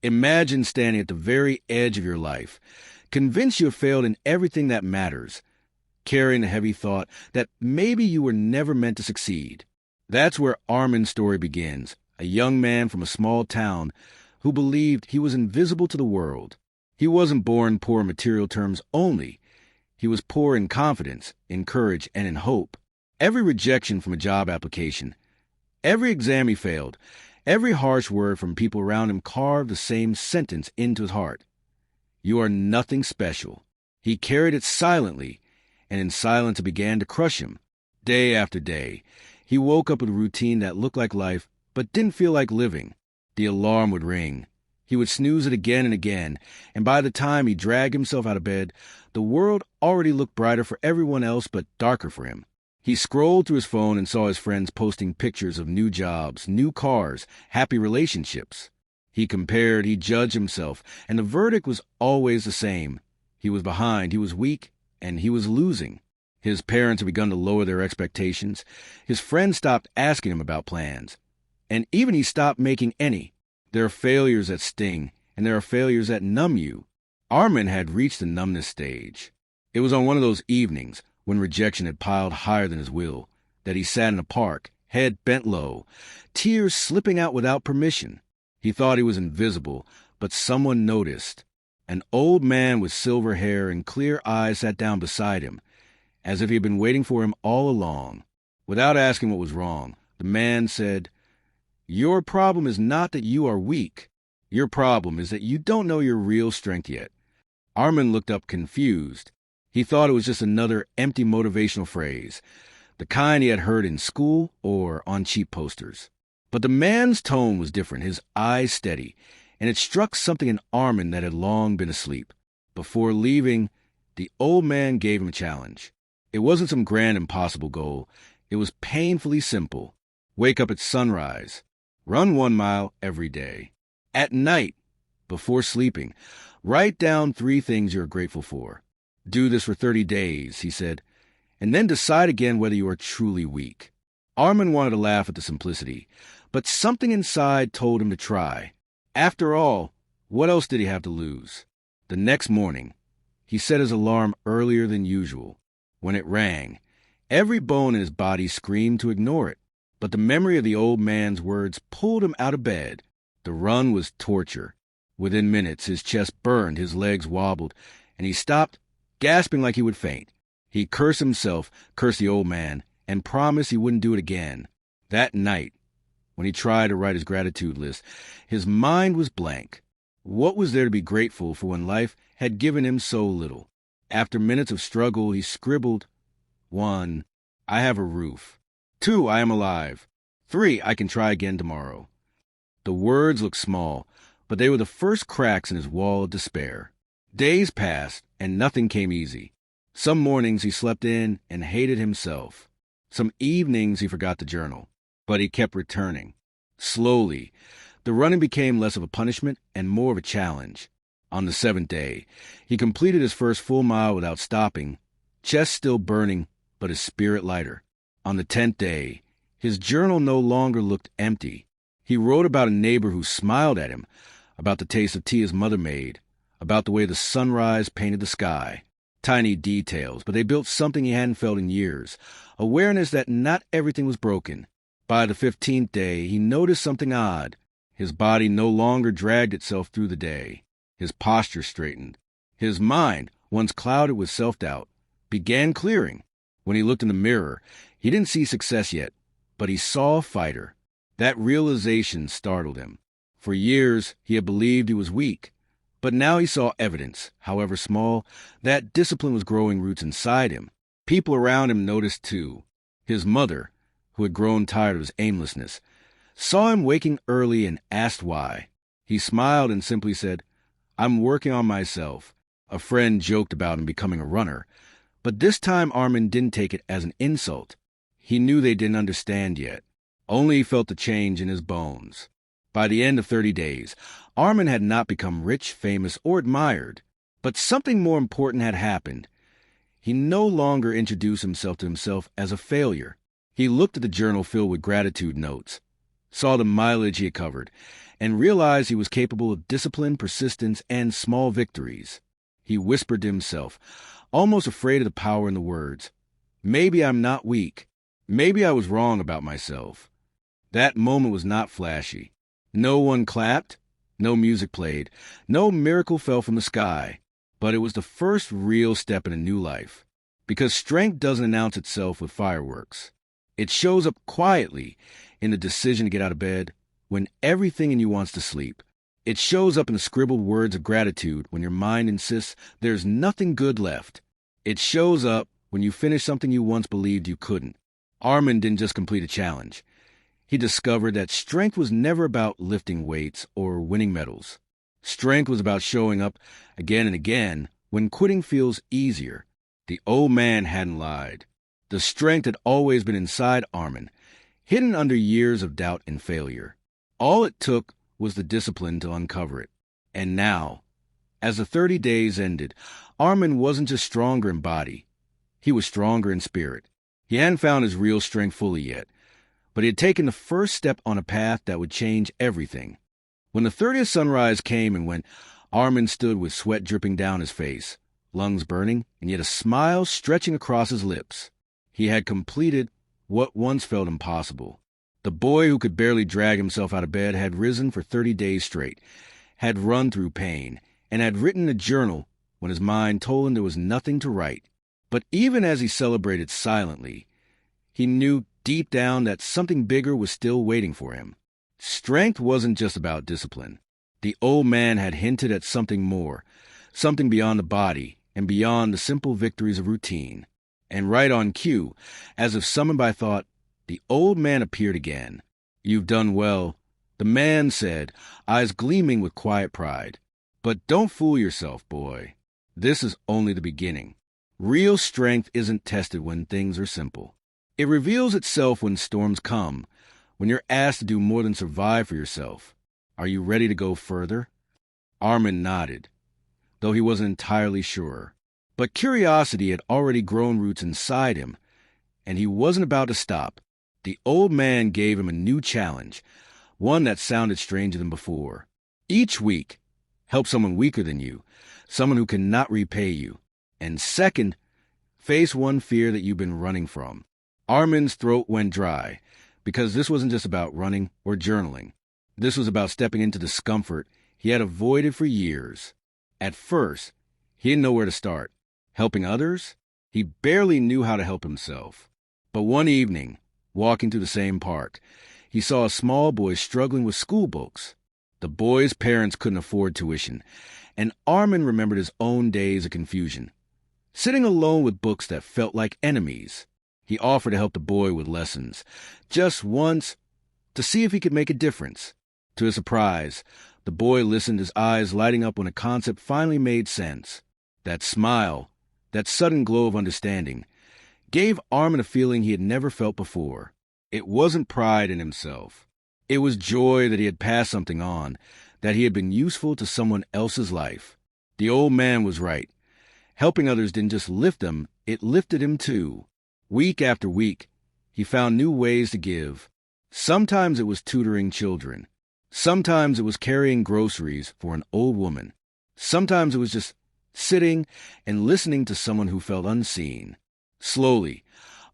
Imagine standing at the very edge of your life, convinced you have failed in everything that matters, carrying the heavy thought that maybe you were never meant to succeed. That's where Armin's story begins, a young man from a small town who believed he was invisible to the world. He wasn't born poor in material terms only. He was poor in confidence, in courage, and in hope. Every rejection from a job application, every exam he failed, every harsh word from people around him carved the same sentence into his heart. You are nothing special. He carried it silently, and in silence it began to crush him. Day after day, he woke up with a routine that looked like life, but didn't feel like living. The alarm would ring. He would snooze it again and again, and by the time he dragged himself out of bed, the world already looked brighter for everyone else but darker for him. He scrolled through his phone and saw his friends posting pictures of new jobs, new cars, happy relationships. He compared, he judged himself, and the verdict was always the same. He was behind, he was weak, and he was losing. His parents had begun to lower their expectations. His friends stopped asking him about plans. And even he stopped making any. There are failures that sting, and there are failures that numb you. Armin had reached the numbness stage. It was on one of those evenings, when rejection had piled higher than his will, that he sat in a park, head bent low, tears slipping out without permission. He thought he was invisible, but someone noticed. An old man with silver hair and clear eyes sat down beside him, as if he had been waiting for him all along. Without asking what was wrong, the man said, "Your problem is not that you are weak. Your problem is that you don't know your real strength yet." Armin looked up confused. He thought it was just another empty motivational phrase, the kind he had heard in school or on cheap posters. But the man's tone was different, his eyes steady, and it struck something in Armin that had long been asleep. Before leaving, the old man gave him a challenge. It wasn't some grand impossible goal. It was painfully simple. Wake up at sunrise. Run 1 mile every day. At night, before sleeping, write down 3 things you're grateful for. Do this for 30 days, he said, and then decide again whether you are truly weak. Armin wanted to laugh at the simplicity, but something inside told him to try. After all, what else did he have to lose? The next morning, he set his alarm earlier than usual. When it rang, every bone in his body screamed to ignore it, but the memory of the old man's words pulled him out of bed. The run was torture. Within minutes, his chest burned, his legs wobbled, and he stopped, gasping like he would faint. He cursed himself, cursed the old man, and promised he wouldn't do it again. That night, when he tried to write his gratitude list, his mind was blank. What was there to be grateful for when life had given him so little? After minutes of struggle, he scribbled, 1, I have a roof. 2, I am alive. 3, I can try again tomorrow. The words looked small, but they were the first cracks in his wall of despair. Days passed, and nothing came easy. Some mornings he slept in and hated himself. Some evenings he forgot to journal, but he kept returning. Slowly, the running became less of a punishment and more of a challenge. On the 7th day, he completed his first full mile without stopping, chest still burning, but his spirit lighter. On the 10th day, his journal no longer looked empty. He wrote about a neighbor who smiled at him, about the taste of tea his mother made, about the way the sunrise painted the sky. Tiny details, but they built something he hadn't felt in years, awareness that not everything was broken. By the 15th day, he noticed something odd. His body no longer dragged itself through the day. His posture straightened. His mind, once clouded with self-doubt, began clearing. When he looked in the mirror, he didn't see success yet, but he saw a fighter. That realization startled him. For years, he had believed he was weak, but now he saw evidence, however small, that discipline was growing roots inside him. People around him noticed too. His mother, who had grown tired of his aimlessness, saw him waking early and asked why. He smiled and simply said, I'm working on myself. A friend joked about him becoming a runner, but this time Armin didn't take it as an insult. He knew they didn't understand yet. Only he felt the change in his bones. By the end of 30 days, Armin had not become rich, famous, or admired. But something more important had happened. He no longer introduced himself to himself as a failure. He looked at the journal filled with gratitude notes. saw the mileage he had covered, and realized he was capable of discipline, persistence, and small victories. He whispered to himself, almost afraid of the power in the words, "Maybe I'm not weak. Maybe I was wrong about myself." That moment was not flashy. No one clapped, no music played, no miracle fell from the sky. But it was the first real step in a new life. Because strength doesn't announce itself with fireworks. It shows up quietly in the decision to get out of bed when everything in you wants to sleep. It shows up in the scribbled words of gratitude when your mind insists there's nothing good left. It shows up when you finish something you once believed you couldn't. Armin didn't just complete a challenge. He discovered that strength was never about lifting weights or winning medals. Strength was about showing up again and again when quitting feels easier. The old man hadn't lied. The strength had always been inside Armin, hidden under years of doubt and failure. All it took was the discipline to uncover it. And now, as the 30 days ended, Armin wasn't just stronger in body. He was stronger in spirit. He hadn't found his real strength fully yet, but he had taken the first step on a path that would change everything. When the 30th sunrise came and went, Armin stood with sweat dripping down his face, lungs burning, and yet a smile stretching across his lips. He had completed what once felt impossible. The boy who could barely drag himself out of bed had risen for 30 days straight, had run through pain, and had written a journal when his mind told him there was nothing to write. But even as he celebrated silently, he knew deep down that something bigger was still waiting for him. Strength wasn't just about discipline. The old man had hinted at something more, something beyond the body and beyond the simple victories of routine. And right on cue, as if summoned by thought, the old man appeared again. "You've done well," the man said, eyes gleaming with quiet pride. "But don't fool yourself, boy. This is only the beginning. Real strength isn't tested when things are simple. It reveals itself when storms come, when you're asked to do more than survive for yourself. Are you ready to go further?" Armin nodded, though he wasn't entirely sure. But curiosity had already grown roots inside him, and he wasn't about to stop. The old man gave him a new challenge, one that sounded stranger than before. Each week, help someone weaker than you, someone who cannot repay you. And second, face one fear that you've been running from. Armin's throat went dry, because this wasn't just about running or journaling. This was about stepping into discomfort he had avoided for years. At first, he didn't know where to start. Helping others? He barely knew how to help himself. But one evening, walking through the same park, he saw a small boy struggling with school books. The boy's parents couldn't afford tuition, and Armin remembered his own days of confusion. Sitting alone with books that felt like enemies, he offered to help the boy with lessons, just once, to see if he could make a difference. To his surprise, the boy listened, his eyes lighting up when a concept finally made sense. That smile, that sudden glow of understanding, gave Armin a feeling he had never felt before. It wasn't pride in himself. It was joy that he had passed something on, that he had been useful to someone else's life. The old man was right. Helping others didn't just lift him, it lifted him too. Week after week, he found new ways to give. Sometimes it was tutoring children. Sometimes it was carrying groceries for an old woman. Sometimes it was just sitting and listening to someone who felt unseen. Slowly,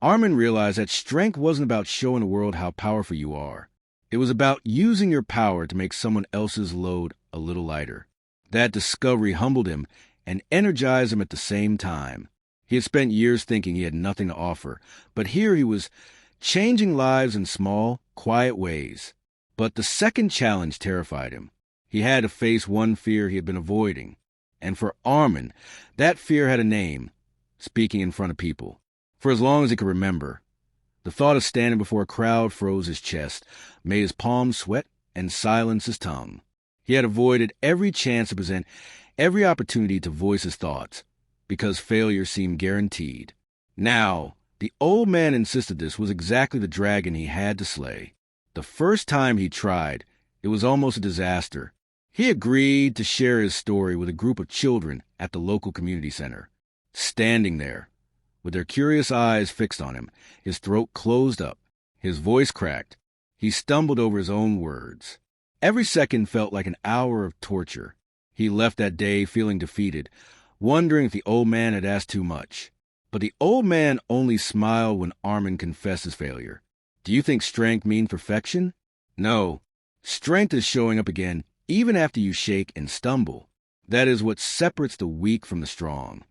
Armin realized that strength wasn't about showing the world how powerful you are. It was about using your power to make someone else's load a little lighter. That discovery humbled him and energized him at the same time. He had spent years thinking he had nothing to offer, but here he was changing lives in small, quiet ways. But the second challenge terrified him. He had to face one fear he had been avoiding. And for Armin, that fear had a name: speaking in front of people. For as long as he could remember, the thought of standing before a crowd froze his chest, made his palms sweat, and silenced his tongue. He had avoided every chance to present, every opportunity to voice his thoughts, because failure seemed guaranteed. Now, the old man insisted this was exactly the dragon he had to slay. The first time he tried, it was almost a disaster. He agreed to share his story with a group of children at the local community center. Standing there, with their curious eyes fixed on him, his throat closed up, his voice cracked, He stumbled over his own words. Every second felt like an hour of torture. He left that day feeling defeated, wondering if the old man had asked too much. But the old man only smiled when Armin confessed his failure. Do you think strength means perfection? No. Strength is showing up again even after you shake and stumble. That is what separates the weak from the strong.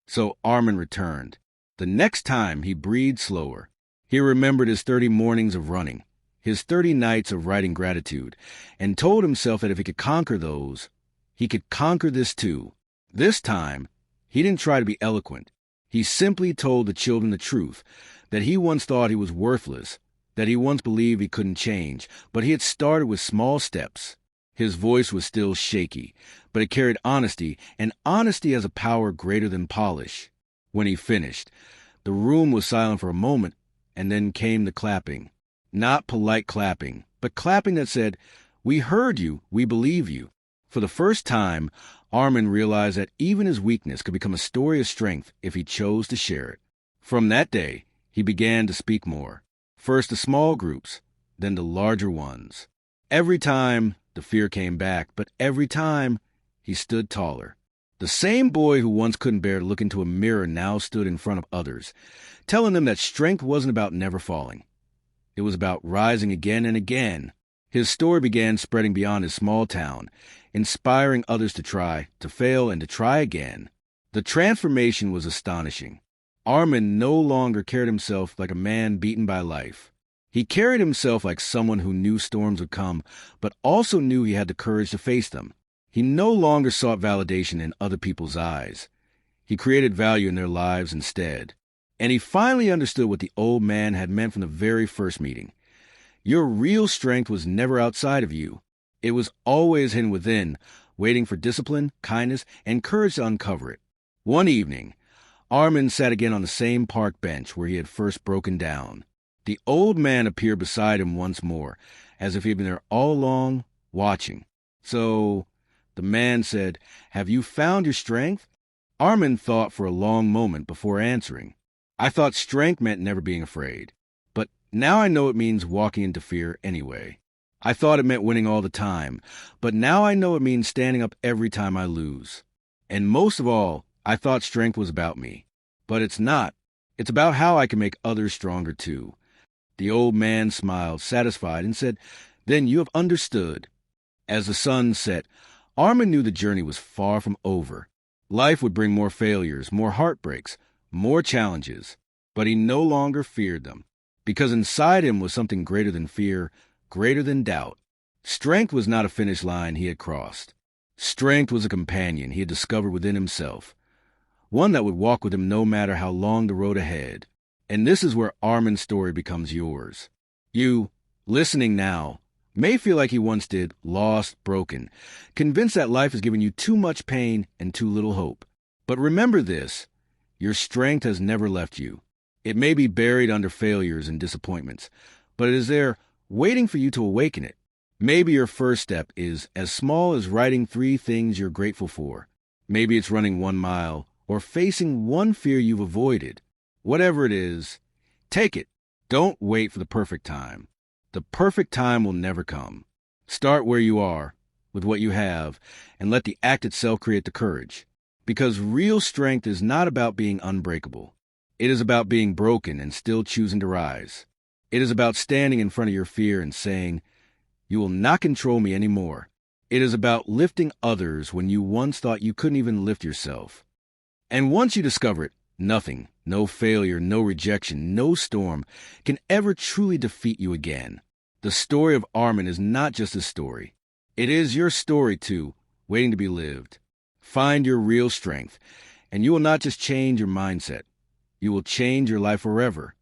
So Armin returned. The next time he breathed slower. He remembered his 30 mornings of running, his 30 nights of writing gratitude, and told himself that if he could conquer those, he could conquer this too. This time, he didn't try to be eloquent. He simply told the children the truth, that he once thought he was worthless, that he once believed he couldn't change, but he had started with small steps. His voice was still shaky, but it carried honesty, and honesty has a power greater than polish. When he finished, the room was silent for a moment, and then came the clapping. Not polite clapping, but clapping that said, "We heard you, we believe you." For the first time, Armin realized that even his weakness could become a story of strength if he chose to share it. From that day, he began to speak more. First the small groups, then the larger ones. Every time, the fear came back, but every time, he stood taller. The same boy who once couldn't bear to look into a mirror now stood in front of others, telling them that strength wasn't about never falling. It was about rising again and again. His story began spreading beyond his small town, inspiring others to try, to fail, and to try again. The transformation was astonishing. Armin no longer carried himself like a man beaten by life. He carried himself like someone who knew storms would come, but also knew he had the courage to face them. He no longer sought validation in other people's eyes. He created value in their lives instead. And he finally understood what the old man had meant from the very first meeting. Your real strength was never outside of you. It was always hidden within, waiting for discipline, kindness, and courage to uncover it. One evening, Armin sat again on the same park bench where he had first broken down. The old man appeared beside him once more, as if he had been there all along, watching. So, the man said, "Have you found your strength?" Armin thought for a long moment before answering. "I thought strength meant never being afraid. But now I know it means walking into fear anyway. I thought it meant winning all the time, but now I know it means standing up every time I lose. And most of all, I thought strength was about me. But it's not. It's about how I can make others stronger too." The old man smiled, satisfied, and said, "Then you have understood." As the sun set, Armin knew the journey was far from over. Life would bring more failures, more heartbreaks, more challenges, but he no longer feared them, because inside him was something greater than fear, greater than doubt. Strength was not a finish line he had crossed. Strength was a companion he had discovered within himself, one that would walk with him no matter how long the road ahead. And this is where Armin's story becomes yours. You, listening now, may feel like he once did, lost, broken, convinced that life has given you too much pain and too little hope. But remember this, your strength has never left you. It may be buried under failures and disappointments, but it is there waiting for you to awaken it. Maybe your first step is as small as writing 3 things you're grateful for. Maybe it's running 1 mile or facing one fear you've avoided. Whatever it is, take it. Don't wait for the perfect time. The perfect time will never come. Start where you are, with what you have, and let the act itself create the courage. Because real strength is not about being unbreakable. It is about being broken and still choosing to rise. It is about standing in front of your fear and saying, "You will not control me anymore." It is about lifting others when you once thought you couldn't even lift yourself. And once you discover it, nothing, no failure, no rejection, no storm can ever truly defeat you again. The story of Armin is not just his story. It is your story, too, waiting to be lived. Find your real strength, and you will not just change your mindset. You will change your life forever.